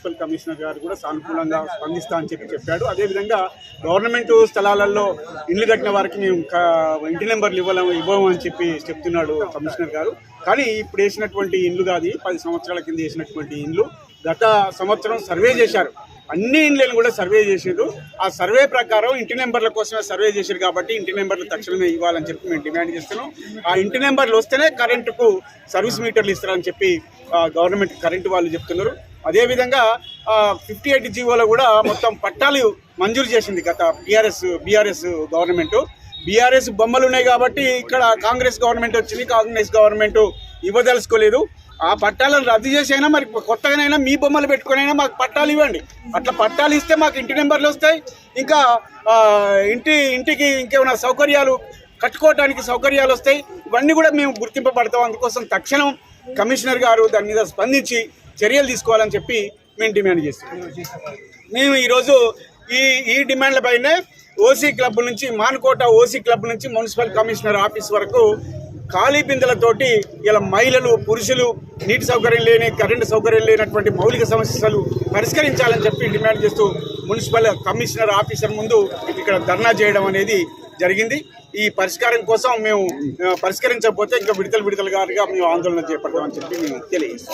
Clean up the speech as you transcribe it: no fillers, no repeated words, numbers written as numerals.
Municipal commissioner గారు కూడా సానుకూలంగా స్పందిస్తా అని చెప్పాడు. అదేవిధంగా గవర్నమెంట్ స్థలాలలో ఇల్లు కట్టిన వారికి మేము ఇంటి నెంబర్లు ఇవ్వము అని చెప్తున్నాడు కమిషనర్ గారు. కానీ ఇప్పుడు వేసినటువంటి ఇండ్లు కాదు, 10 సంవత్సరాల కింద వేసినటువంటి ఇండ్లు. గత సంవత్సరం సర్వే చేశారు, అన్ని ఇండ్లను కూడా సర్వే చేసారు. ఆ సర్వే ప్రకారం ఇంటి నెంబర్ల కోసమే సర్వే చేశారు కాబట్టి ఇంటి నెంబర్లు తక్షణమే ఇవ్వాలని చెప్పి మేము డిమాండ్ చేస్తున్నాం. ఆ ఇంటి నెంబర్లు వస్తేనే కరెంటుకు సర్వీస్ మీటర్లు ఇస్తారని చెప్పి గవర్నమెంట్ కరెంటు వాళ్ళు చెప్తున్నారు. అదేవిధంగా 58 జీవోలో కూడా మొత్తం పట్టాలు మంజూరు చేసింది గత బీఆర్ఎస్ గవర్నమెంట్. బీఆర్ఎస్ బొమ్మలు ఉన్నాయి కాబట్టి ఇక్కడ కాంగ్రెస్ గవర్నమెంట్ వచ్చింది. కాంగ్రెస్ గవర్నమెంట్ ఇవ్వదలుచుకోలేదు. ఆ పట్టాలను రద్దు చేసి అయినా మరి కొత్తగానైనా మీ బొమ్మలు పెట్టుకుని అయినా మాకు పట్టాలు ఇవ్వండి. అట్లా పట్టాలు ఇస్తే మాకు ఇంటి నెంబర్లు వస్తాయి, ఇంకా ఇంటికి ఇంకేమైనా సౌకర్యాలు కట్టుకోవడానికి సౌకర్యాలు వస్తాయి. ఇవన్నీ కూడా మేము గుర్తింపబడతాం. అందుకోసం తక్షణం కమిషనర్ గారు దాని మీద స్పందించి చర్యలు తీసుకోవాలని చెప్పి మేము డిమాండ్ చేస్తున్నాం. మేము ఈరోజు ఈ డిమాండ్లపైనే ఓసీ క్లబ్ నుంచి మానుకోట ఓసీ క్లబ్ నుంచి మున్సిపల్ కమిషనర్ ఆఫీస్ వరకు ఖాళీ బిందెలతోటి ఇలా మహిళలు పురుషులు నీటి సౌకర్యం లేని కరెంటు సౌకర్యం లేనటువంటి మౌలిక సమస్యలు పరిష్కరించాలని చెప్పి డిమాండ్ చేస్తూ మున్సిపల్ కమిషనర్ ఆఫీసర్ ముందు ఇక్కడ ధర్నా చేయడం అనేది జరిగింది. ఈ పరిష్కారం కోసం మేము పరిష్కరించకపోతే ఇంకా విడతలుగా మేము ఆందోళన చేపడతామని చెప్పి మేము తెలియజేస్తాం.